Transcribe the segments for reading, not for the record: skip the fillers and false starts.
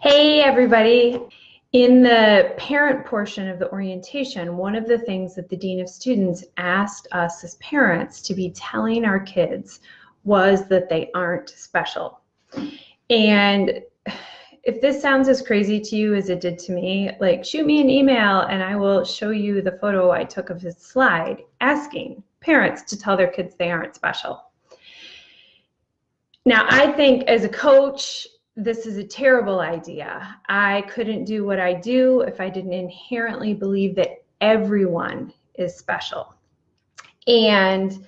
Hey everybody. In the parent portion of the orientation, one of the things that the Dean of Students asked us as parents to be telling our kids was that they aren't special. And if this sounds as crazy to you as it did to me, like shoot me an email and I will show you the photo I took of his slide asking parents to tell their kids they aren't special. Now, I think as a coach, this is a terrible idea. I couldn't do what I do if I didn't inherently believe that everyone is special. And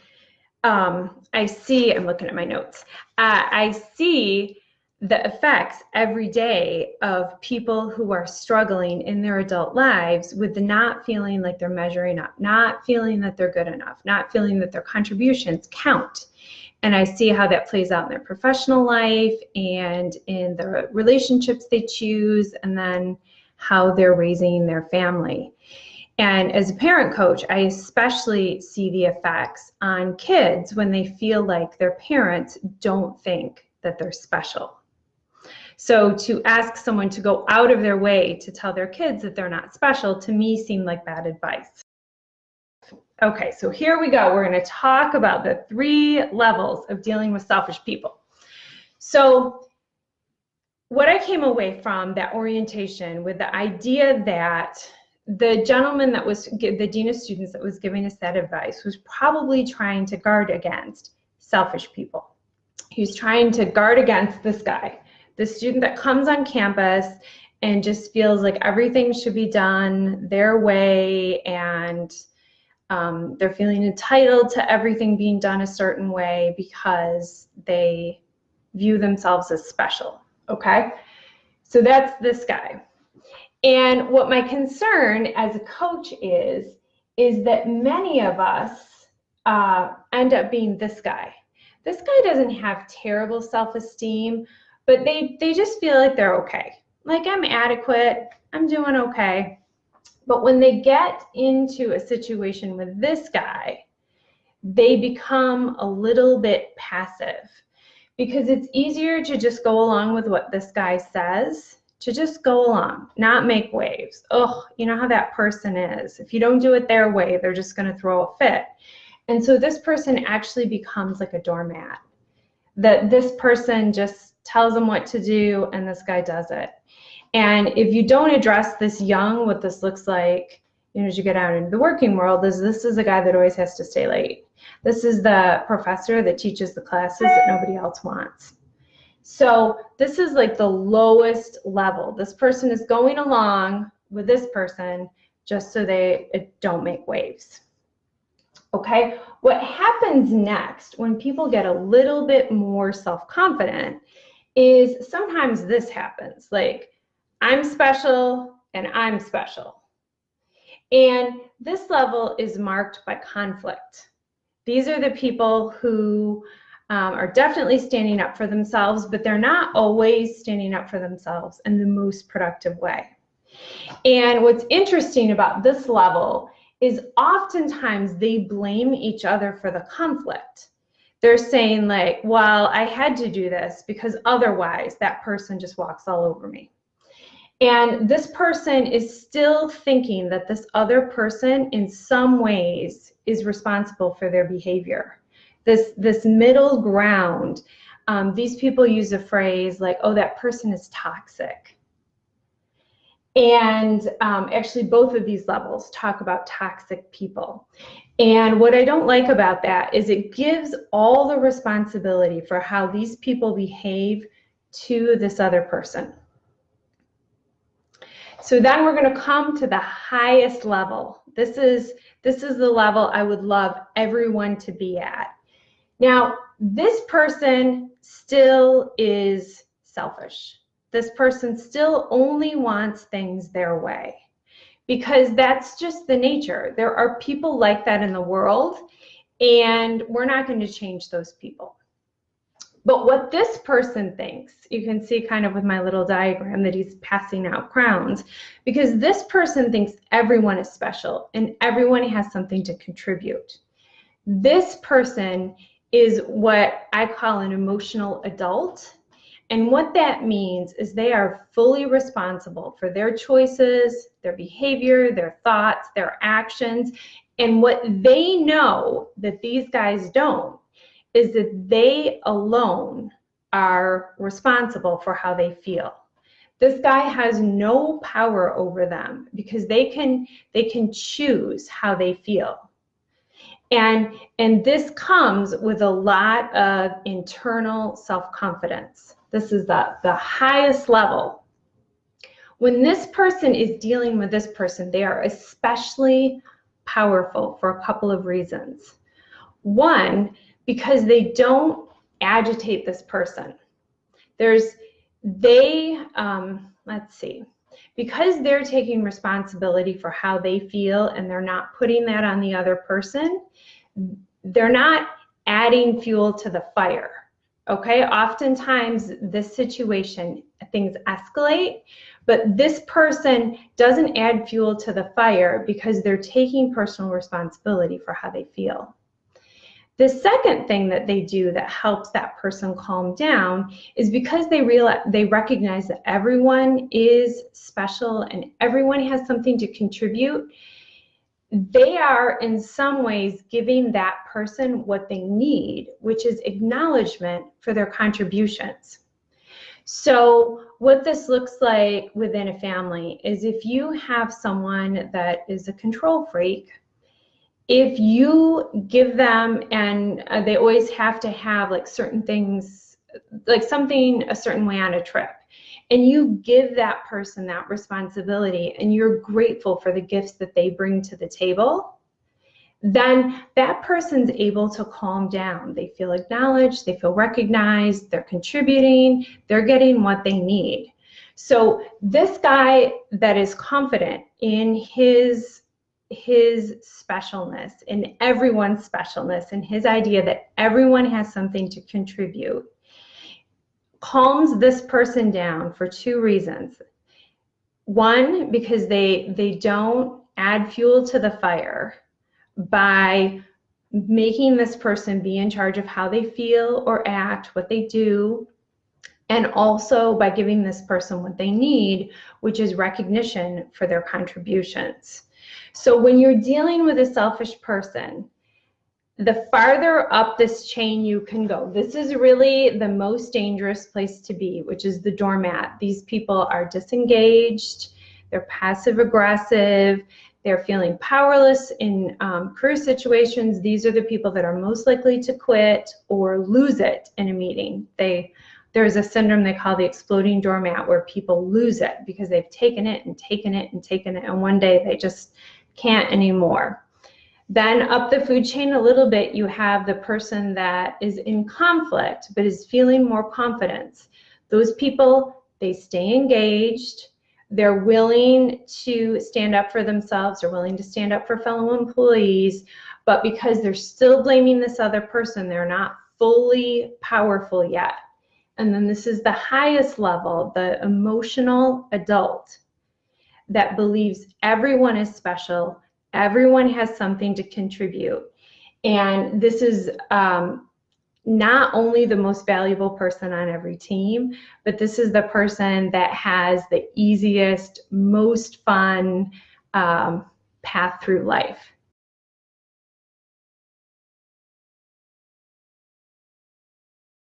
I see, I'm looking at my notes, I see the effects every day of people who are struggling in their adult lives with the not feeling like they're measuring up, not feeling that they're good enough, not feeling that their contributions count. And I see how that plays out in their professional life and in the relationships they choose, and then how they're raising their family. And as a parent coach, I especially see the effects on kids when they feel like their parents don't think that they're special. So to ask someone to go out of their way to tell their kids that they're not special, to me seemed like bad advice. Okay, so here we go. We're going to talk about the 3 levels of dealing with selfish people. So what I came away from that orientation with the idea that the gentleman that was the Dean of Students that was giving us that advice was probably trying to guard against selfish people. He was trying to guard against this guy, the student that comes on campus and just feels like everything should be done their way, and they're feeling entitled to everything being done a certain way because they view themselves as special, okay? So that's this guy. And what my concern as a coach is that many of us end up being this guy. This guy doesn't have terrible self-esteem, but they just feel like they're okay. Like, I'm adequate, I'm doing okay. But when they get into a situation with this guy, they become a little bit passive, because it's easier to just go along with what this guy says, to just go along, not make waves. Oh, you know how that person is. If you don't do it their way, they're just going to throw a fit. And so this person actually becomes like a doormat, that this person just tells them what to do and this guy does it. And if you don't address this young, what this looks like, you know, as you get out into the working world, is this is a guy that always has to stay late. This is the professor that teaches the classes that nobody else wants. So this is like the lowest level. This person is going along with this person just so they don't make waves. Okay, what happens next when people get a little bit more self-confident is sometimes this happens, like, I'm special and I'm special. And this level is marked by conflict. These are the people who are definitely standing up for themselves, but they're not always standing up for themselves in the most productive way. And what's interesting about this level is oftentimes they blame each other for the conflict. They're saying like, well, I had to do this because otherwise that person just walks all over me. And this person is still thinking that this other person in some ways is responsible for their behavior. This middle ground, these people use a phrase like, oh, that person is toxic. And actually both of these levels talk about toxic people. And what I don't like about that is it gives all the responsibility for how these people behave to this other person. So then we're going to come to the highest level. This is the level I would love everyone to be at. Now, this person still is selfish. This person still only wants things their way, because that's just the nature. There are people like that in the world, and we're not going to change those people. But what this person thinks, you can see kind of with my little diagram that he's passing out crowns, because this person thinks everyone is special and everyone has something to contribute. This person is what I call an emotional adult, And what that means is they are fully responsible for their choices, their behavior, their thoughts, their actions. And what they know that these guys don't is that they alone are responsible for how they feel. This guy has no power over them because they can choose how they feel. And this comes with a lot of internal self-confidence. This is the highest level. When this person is dealing with this person, they are especially powerful for a couple of reasons. One, because they don't agitate this person. Let's see, because they're taking responsibility for how they feel and they're not putting that on the other person, they're not adding fuel to the fire, okay? Oftentimes, this situation, things escalate, but this person doesn't add fuel to the fire because they're taking personal responsibility for how they feel. The second thing that they do that helps that person calm down is because they recognize that everyone is special and everyone has something to contribute. They are in some ways giving that person what they need, which is acknowledgement for their contributions. So what this looks like within a family is if you have someone that is a control freak, if you give them, and they always have to have like certain things, like something a certain way on a trip, and you give that person that responsibility and you're grateful for the gifts that they bring to the table, then that person's able to calm down. They feel acknowledged, they feel recognized, they're contributing, they're getting what they need. So this guy that is confident in his specialness, in everyone's specialness, and his idea that everyone has something to contribute, calms this person down for two reasons. One, because they don't add fuel to the fire by making this person be in charge of how they feel or act, what they do, and also by giving this person what they need, which is recognition for their contributions. So when you're dealing with a selfish person, the farther up this chain you can go, this is really the most dangerous place to be, which is the doormat. These people are disengaged, they're passive aggressive, they're feeling powerless in career situations. These are the people that are most likely to quit or lose it in a meeting. There's a syndrome they call the exploding doormat, where people lose it because they've taken it and taken it and taken it, and one day they just can't anymore. Then up the food chain a little bit, you have the person that is in conflict but is feeling more confidence. Those people, they stay engaged, they're willing to stand up for themselves, they're willing to stand up for fellow employees, but because they're still blaming this other person, they're not fully powerful yet. And then this is the highest level, the emotional adult that believes everyone is special, everyone has something to contribute. And this is not only the most valuable person on every team, but this is the person that has the easiest, most fun path through life.